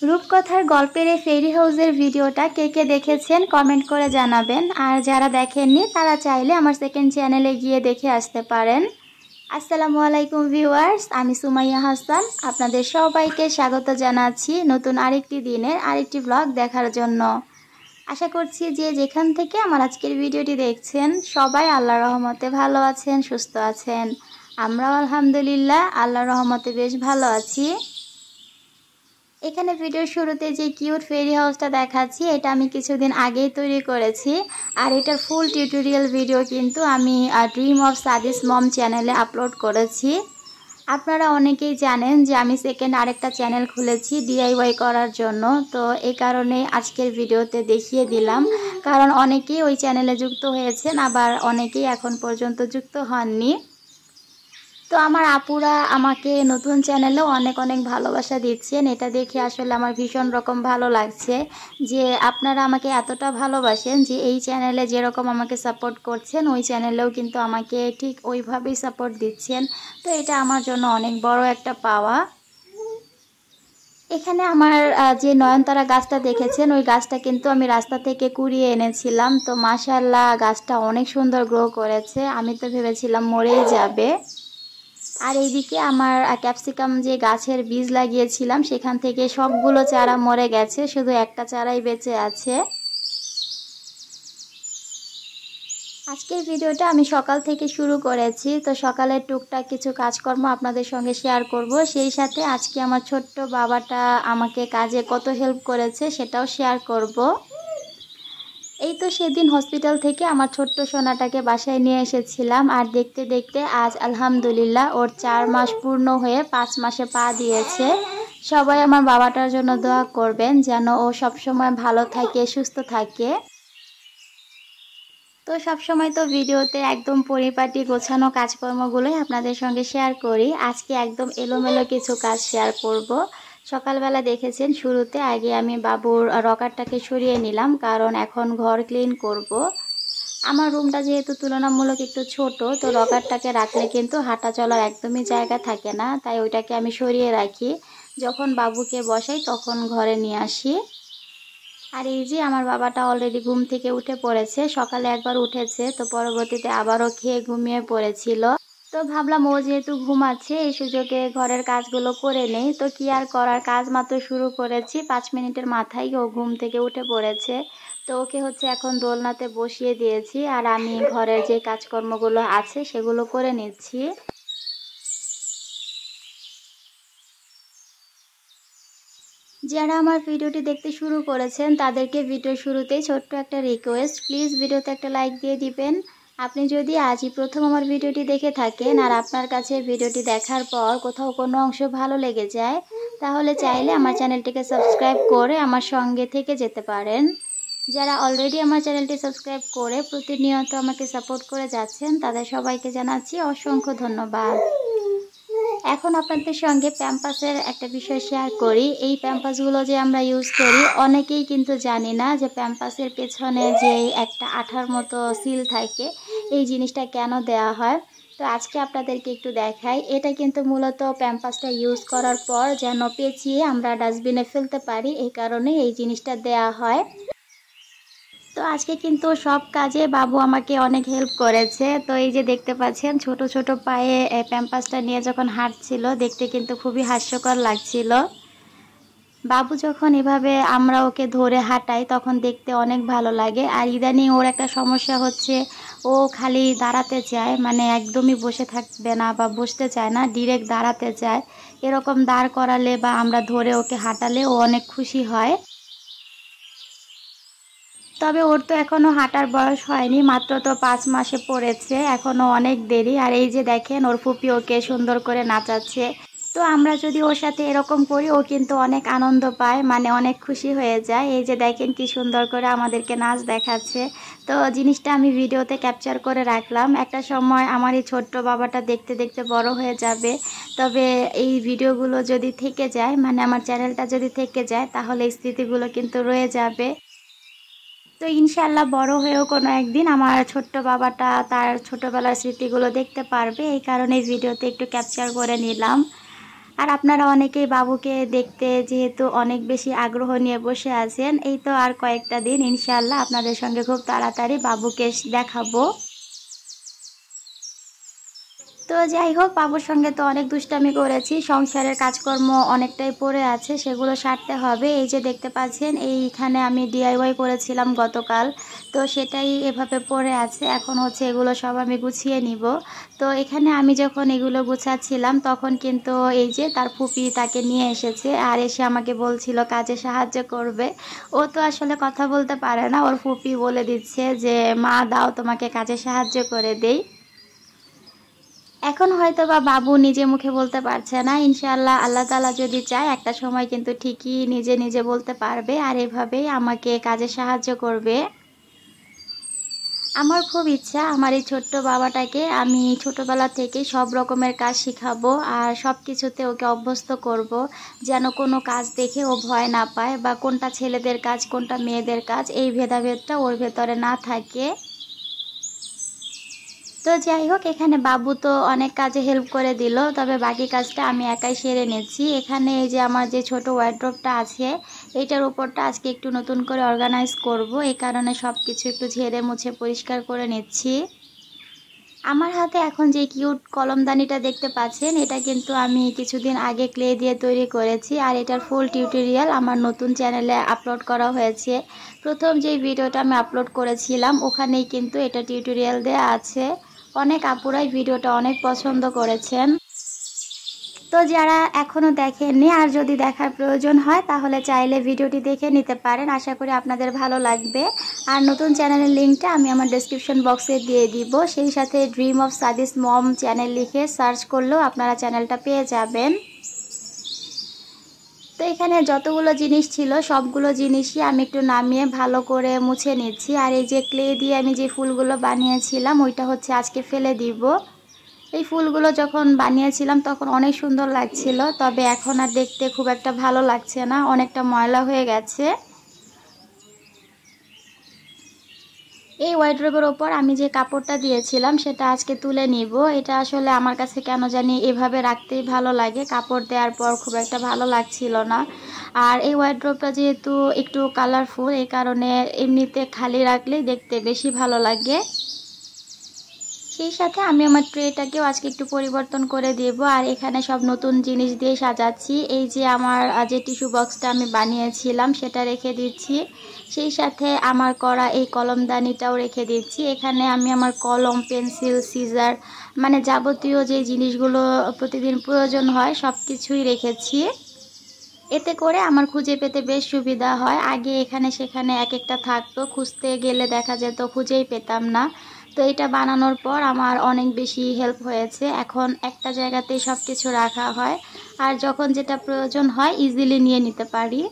রূপকথার গল্পের এই ফেরি হাউসের ভিডিওটা কে কে দেখেছেন কমেন্ট করে জানাবেন। আর যারা দেখেননি তারা চাইলে আমার সেকেন্ড চ্যানেলে গিয়ে দেখে আসতে পারেন। আসসালামু আলাইকুম ভিউয়ার্স, আমি সুমাইয়া হাসান। আপনাদের সবাইকে স্বাগত জানাচ্ছি নতুন আরেকটি দিনের আরেকটি ব্লগ দেখার জন্য। আশা করছি যে যেখান থেকে আমার আজকের ভিডিওটি দেখছেন সবাই আল্লাহর রহমতে ভালো আছেন, সুস্থ আছেন। আমরাও আলহামদুলিল্লাহ আল্লাহর রহমতে বেশ ভালো আছি। এখানে ভিডিওর শুরুতে যে কিউট ফেরি হাউসটা দেখাচ্ছি এটা আমি কিছুদিন আগেই তৈরি করেছি। আর এটার ফুল টিউটোরিয়াল ভিডিও কিন্তু আমি ড্রিম অফ সাদিস মম চ্যানেলে আপলোড করেছি। আপনারা অনেকেই জানেন যে আমি সেকেন্ড আরেকটা চ্যানেল খুলেছি ডিআইওয়াই করার জন্য, তো এই কারণে আজকের ভিডিওতে দেখিয়ে দিলাম। কারণ অনেকেই ওই চ্যানেলে যুক্ত হয়েছেন, আবার অনেকেই এখন পর্যন্ত যুক্ত হননি। তো আমার আপুরা আমাকে নতুন চ্যানেলেও অনেক অনেক ভালোবাসা দিচ্ছেন, এটা দেখে আসলে আমার ভীষণ রকম ভালো লাগছে যে আপনারা আমাকে এতটা ভালোবাসেন যে এই চ্যানেলে যেরকম আমাকে সাপোর্ট করছেন ওই চ্যানেলেও কিন্তু আমাকে ঠিক ওইভাবেই সাপোর্ট দিচ্ছেন। তো এটা আমার জন্য অনেক বড় একটা পাওয়া। এখানে আমার যে নয়নতারা গাছটা দেখেছেন ওই গাছটা কিন্তু আমি রাস্তা থেকে কুড়িয়ে এনেছিলাম। তো মাশাআল্লাহ গাছটা অনেক সুন্দর গ্রো করেছে, আমি তো ভেবেছিলাম মরেই যাবে। আর এইদিকে আমার ক্যাপসিকাম যে গাছের বীজ লাগিয়েছিলাম সেখান থেকে সবগুলো চারা মরে গেছে, শুধু একটা চারাই বেঁচে আছে। আজকের ভিডিওটা আমি সকাল থেকে শুরু করেছি, তো সকালের টুকটাক কিছু কাজকর্ম আপনাদের সঙ্গে শেয়ার করব। সেই সাথে আজকে আমার ছোট্ট বাবাটা আমাকে কাজে কত হেল্প করেছে সেটাও শেয়ার করব। এই তো সেদিন হসপিটাল থেকে আমার ছোট্ট সোনাটাকে বাসায় নিয়ে এসেছিলাম, আর দেখতে দেখতে আজ আলহামদুলিল্লাহ ওর 4 মাস পূর্ণ হয়ে 5 মাসে পা দিয়েছে। সবাই আমার বাবাটার জন্য দোয়া করবেন যেন ও সবসময় ভালো থাকে, সুস্থ থাকে। তো সবসময় তো ভিডিওতে একদম পরিপাটি গোছানো কাজকর্মগুলোই আপনাদের সঙ্গে শেয়ার করি। আজকে একদম এলোমেলো কিছু কাজ শেয়ার করব। সকালবেলা দেখেছেন শুরুতে আগে আমি বাবুর রকারটাকে সরিয়ে নিলাম, কারণ এখন ঘর ক্লিন করব। আমার রুমটা যেহেতু তুলনামূলক একটু ছোট, তো রকারটাকে রাখলে কিন্তু হাঁটা চলার একদমই জায়গা থাকে না, তাই ওইটাকে আমি সরিয়ে রাখি। যখন বাবুকে বসাই তখন ঘরে নিয়ে আসি। আর এই যে আমার বাবাটা অলরেডি ঘুম থেকে উঠে পড়েছে, সকালে একবার উঠেছে, তো পরবর্তীতে আবারও খেয়ে ঘুমিয়ে পড়েছিল। তো ভাবলাম ও যেহেতু ঘুমাচ্ছে এই সুযোগে ঘরের কাজগুলো করে নেই। তো কি আর করার, কাজ মাত্র শুরু করেছি, 5 মিনিটের মাথায় ও ঘুম থেকে উঠে পড়েছে। তো ওকে হচ্ছে এখন দোলনাতে বসিয়ে দিয়েছি, আর আমি ঘরের যে কাজকর্মগুলো আছে সেগুলো করে নিচ্ছি। যারা আমার ভিডিওটি দেখতে শুরু করেছেন তাদেরকে ভিডিও শুরুতেই ছোট্ট একটা রিকোয়েস্ট, প্লিজ ভিডিওতে একটা লাইক দিয়ে দিবেন। আপনি যদি আজই প্রথম আমার ভিডিওটি দেখে থাকেন আর আপনার কাছে ভিডিওটি দেখার পর কোথাও কোনো অংশ ভালো লেগে যায়, তাহলে চাইলে আমার চ্যানেলটিকে সাবস্ক্রাইব করে আমার সঙ্গে থেকে যেতে পারেন। যারা অলরেডি আমার চ্যানেলটি সাবস্ক্রাইব করে প্রতিনিয়ত আমাকে সাপোর্ট করে যাচ্ছেন তাদের সবাইকে জানাচ্ছি অসংখ্য ধন্যবাদ। এখন আপনাদের সঙ্গে প্যাম্পাসের একটা বিষয় শেয়ার করি। এই প্যাম্পাসগুলো যে আমরা ইউজ করি অনেকেই কিন্তু জানি না যে প্যাম্পাসের পেছনে যে একটা আঠার মতো সিল থাকে এই জিনিসটা কেন দেয়া হয়। তো আজকে আপনাদেরকে একটু দেখাই। এটা কিন্তু মূলত প্যাম্পাসটা ইউজ করার পর যেন পেঁচিয়ে আমরা ডাস্টবিনে ফেলতে পারি, এই কারণে এই জিনিসটা দেয়া হয়। তো আজকে কিন্তু সব কাজে বাবু আমাকে অনেক হেল্প করেছে। তো এই যে দেখতে পাচ্ছেন ছোট ছোট পায়ে প্যাম্পাসটা নিয়ে যখন হাঁটছিল দেখতে কিন্তু খুবই হাস্যকর লাগছিল। বাবু যখন এভাবে আমরা ওকে ধরে হাঁটাই তখন দেখতে অনেক ভালো লাগে। আর ইদানিং ওর একটা সমস্যা হচ্ছে, ও খালি দাঁড়াতে চায়, মানে একদমই বসে থাকবে না বা বসতে চায় না, ডিরেক্ট দাঁড়াতে চায়। এরকম দাঁড় করালে বা আমরা ধরে ওকে হাঁটালে ও অনেক খুশি হয়। তবে ওর তো এখনও হাঁটার বয়স হয়নি, মাত্র তো 5 মাসে পড়েছে, এখনও অনেক দেরি। আর এই যে দেখেন ওর ফুপি ওকে সুন্দর করে নাচাচ্ছে। তো আমরা যদি ওর সাথে এরকম করি ও কিন্তু অনেক আনন্দ পায়, মানে অনেক খুশি হয়ে যায়। এই যে দেখেন কি সুন্দর করে আমাদেরকে নাচ দেখাচ্ছে। তো জিনিসটা আমি ভিডিওতে ক্যাপচার করে রাখলাম। একটা সময় আমার এই ছোট্ট বাবাটা দেখতে দেখতে বড় হয়ে যাবে, তবে এই ভিডিওগুলো যদি থেকে যায়, মানে আমার চ্যানেলটা যদি থেকে যায়, তাহলে এই স্মৃতিগুলো কিন্তু রয়ে যাবে। তো ইনশাল্লাহ বড় হয়েও কোনো একদিন আমার ছোট্ট বাবাটা তার ছোটবেলার স্মৃতিগুলো দেখতে পারবে, এই কারণে ভিডিওতে একটু ক্যাপচার করে নিলাম। আর আপনারা অনেকেই বাবুকে দেখতে যেহেতু অনেক বেশি আগ্রহ নিয়ে বসে আছেন, এই তো আর কয়েকটা দিন ইনশাআল্লাহ আপনাদের সঙ্গে খুব তাড়াতাড়ি বাবুকে দেখাবো। তো যাই হোক, বাবুর সঙ্গে তো অনেক দুষ্টামি করেছি, সংসারের কাজকর্ম অনেকটাই পড়ে আছে, সেগুলো সারতে হবে। এই যে দেখতে পাচ্ছেন, এইখানে আমি ডিআইওয়াই করেছিলাম গতকাল, তো সেটাই এভাবে পড়ে আছে। এখন হচ্ছে এগুলো সব আমি গুছিয়ে নিব। তো এখানে আমি যখন এগুলো গুছাচ্ছিলাম তখন কিন্তু এই যে তার ফুপি তাকে নিয়ে এসেছে, আর এসে আমাকে বলছিল কাজে সাহায্য করবে। ও তো আসলে কথা বলতে পারে না, ওর ফুপি বলে দিচ্ছে যে মা দাও তোমাকে কাজে সাহায্য করে দেই। এখন হয়তো বা বাবু নিজে মুখে বলতে পারছে না, ইনশাআল্লাহ আল্লাহ তাআলা যদি চায় একটা সময় কিন্তু ঠিকই নিজে নিজে বলতে পারবে, আর এভাবেই আমাকে কাজে সাহায্য করবে। আমার খুব ইচ্ছা আমার এই ছোট্ট বাবাটাকে আমি ছোটবেলা থেকে সব রকমের কাজ শিখাবো, আর সব কিছুতে ওকে অভ্যস্ত করব, যেন কোনো কাজ দেখে ও ভয় না পায়, বা কোনটা ছেলেদের কাজ কোনটা মেয়েদের কাজ এই ভেদাভেদটা ওর ভেতরে না থাকে। তো যাই হোক, এখানে বাবু তো অনেক কাজে হেল্প করে দিল, তবে বাকি কাজটা আমি একাই সেরে নিচ্ছি। এখানে এই যে আমার যে ছোট ওয়ার্ড্রোবটা আছে, এইটার উপরটা আজকে একটু নতুন করে অর্গানাইজ করব, এই কারণে সব কিছু একটু ঝেড়ে মুছে পরিষ্কার করে নিচ্ছি। আমার হাতে এখন যে কিউট কলমদানিটা দেখতে পাচ্ছেন, এটা কিন্তু আমি কিছুদিন আগে ক্লে দিয়ে তৈরি করেছি, আর এটার ফুল টিউটোরিয়াল আমার নতুন চ্যানেলে আপলোড করা হয়েছে। প্রথম যে ভিডিওটা আমি আপলোড করেছিলাম ওখানেই কিন্তু এটা টিউটোরিয়াল দেওয়া আছে। অনেক আপুরাই ভিডিওটা অনেক পছন্দ করেছেন। তো যারা এখনও দেখেননি আর যদি দেখার প্রয়োজন হয় তাহলে চাইলে ভিডিওটি দেখে নিতে পারেন, আশা করি আপনাদের ভালো লাগবে। আর নতুন চ্যানেলের লিঙ্কটা আমি আমার ডেসক্রিপশন বক্সে দিয়ে দিব, সেই সাথে ড্রিম অফ সাদিস মম চ্যানেল লিখে সার্চ করলেও আপনারা চ্যানেলটা পেয়ে যাবেন। তো এখানে যতগুলো জিনিস ছিল সবগুলো জিনিসই আমি একটু নামিয়ে ভালো করে মুছে নিচ্ছি। আর এই যে ক্লে দিয়ে আমি যে ফুলগুলো বানিয়েছিলাম ওইটা হচ্ছে আজকে ফেলে দিব। এই ফুলগুলো যখন বানিয়েছিলাম তখন অনেক সুন্দর লাগছিল, তবে এখন আর দেখতে খুব একটা ভালো লাগছে না, অনেকটা ময়লা হয়ে গেছে। এই ওয়ার্ড্রোবের ওপর আমি যে কাপড়টা দিয়েছিলাম সেটা আজকে তুলে নিব। এটা আসলে আমার কাছে কেন জানি এভাবে রাখতেই ভালো লাগে, কাপড় দেওয়ার পর খুব একটা ভালো লাগছিল না। আর এই ওয়ার্ড্রোবটা যেহেতু একটু কালারফুল, এই কারণে এমনিতে খালি রাখলেই দেখতে বেশি ভালো লাগে। সেই সাথে আমি আমার ট্রেটাকেও আজকে একটু পরিবর্তন করে দেব, আর এখানে সব নতুন জিনিস দিয়ে সাজাচ্ছি। এই যে আমার যে টিস্যু বক্সটা আমি বানিয়েছিলাম সেটা রেখে দিচ্ছি, সেই সাথে আমার করা এই কলমদানিটাও রেখে দিচ্ছি। এখানে আমি আমার কলম, পেন্সিল, সিজার মানে যাবতীয় যে জিনিসগুলো প্রতিদিন প্রয়োজন হয় সব কিছুই রেখেছি। এতে করে আমার খুঁজে পেতে বেশ সুবিধা হয়। আগে এখানে সেখানে এক একটা থাকতো, খুঁজতে গেলে দেখা যেত খুঁজেই পেতাম না। তো এটা বানানোর পর আমার অনেক বেশি হেল্প হয়েছে, এখন একটা জায়গাতেই সব কিছু রাখা হয়, আর যখন যেটা প্রয়োজন হয় ইজিলি নিয়ে নিতে পারি।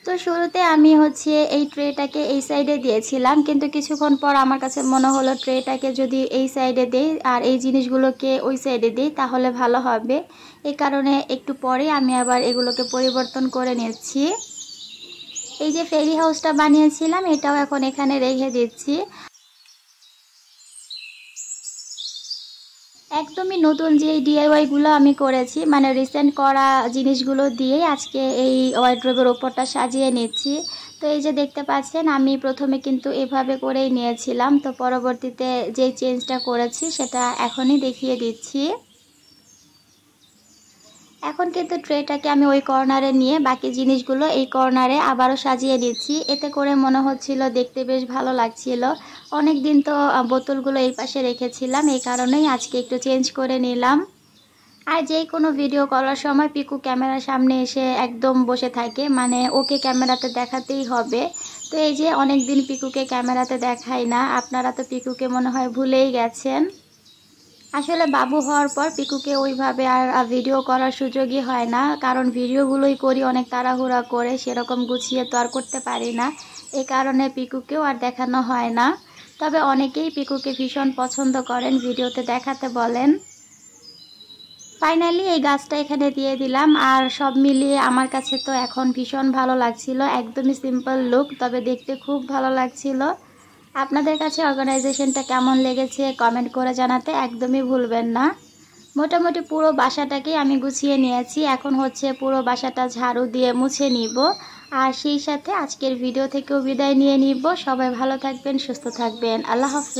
তো শুরুতে আমি হচ্ছে এই ট্রেটাকে এই সাইডে দিয়েছিলাম, কিন্তু কিছুক্ষণ পর আমার কাছে মনে হলো ট্রেটাকে যদি এই সাইডে দেই আর এই জিনিসগুলোকে ওই সাইডে দিই তাহলে ভালো হবে। এই কারণে একটু পরে আমি আবার এগুলোকে পরিবর্তন করে নিচ্ছি। এই যে ফেরি হাউসটা বানিয়েছিলাম এটাও এখন এখানে রেখে দিচ্ছি। একদমই নতুন যে ডিআইওয়াইগুলো আমি করেছি, মানে রিসেন্ট করা জিনিসগুলো দিয়েই আজকে এই ওয়ার্ড্রোবের ওপরটা সাজিয়ে নিচ্ছি। তো এই যে দেখতে পাচ্ছেন আমি প্রথমে কিন্তু এভাবে করেই নিয়েছিলাম, তো পরবর্তীতে যে চেঞ্জটা করেছি সেটা এখনই দেখিয়ে দিচ্ছি। এখন কিন্তু ট্রেটাকে আমি ওই কর্নারে নিয়ে বাকি জিনিসগুলো এই কর্নারে আবারও সাজিয়ে দিচ্ছি। এতে করে মনে হচ্ছিল দেখতে বেশ ভালো লাগছিল। অনেক দিন তো বোতলগুলো এই পাশে রেখেছিলাম, এই কারণেই আজকে একটু চেঞ্জ করে নিলাম। আর যেই কোনো ভিডিও করার সময় পিকু ক্যামেরার সামনে এসে একদম বসে থাকে, মানে ওকে ক্যামেরাতে দেখাতেই হবে। তো এই যে অনেক দিন পিকুকে ক্যামেরাতে দেখাই না, আপনারা তো পিকুকে মনে হয় ভুলেই গেছেন। আসলে বাবু হওয়ার পর পিকুকে ওইভাবে আর ভিডিও করার সুযোগই হয় না, কারণ ভিডিওগুলোই করি অনেক তাড়াহুড়া করে, সেরকম গুছিয়ে তো আর করতে পারি না, এই কারণে পিকুকেও আর দেখানো হয় না। তবে অনেকেই পিকুকে ভীষণ পছন্দ করেন, ভিডিওতে দেখাতে বলেন। ফাইনালি এই গাছটা এখানে দিয়ে দিলাম, আর সব মিলিয়ে আমার কাছে তো এখন ভীষণ ভালো লাগছিল। একদমই সিম্পল লুক, তবে দেখতে খুব ভালো লাগছিল। আপনাদের কাছে অর্গানাইজেশনটা কেমন লেগেছে কমেন্ট করে জানাতে একদমই ভুলবেন না। মোটামুটি পুরো বাসাটাকে আমি গুছিয়ে নিয়েছি। এখন হচ্ছে পুরো বাসাটা ঝাড়ু দিয়ে মুছে নিব। আর সেই সাথে আজকের ভিডিও থেকেও বিদায় নিয়ে নিব। সবাই ভালো থাকবেন, সুস্থ থাকবেন। আল্লাহ হাফেজ।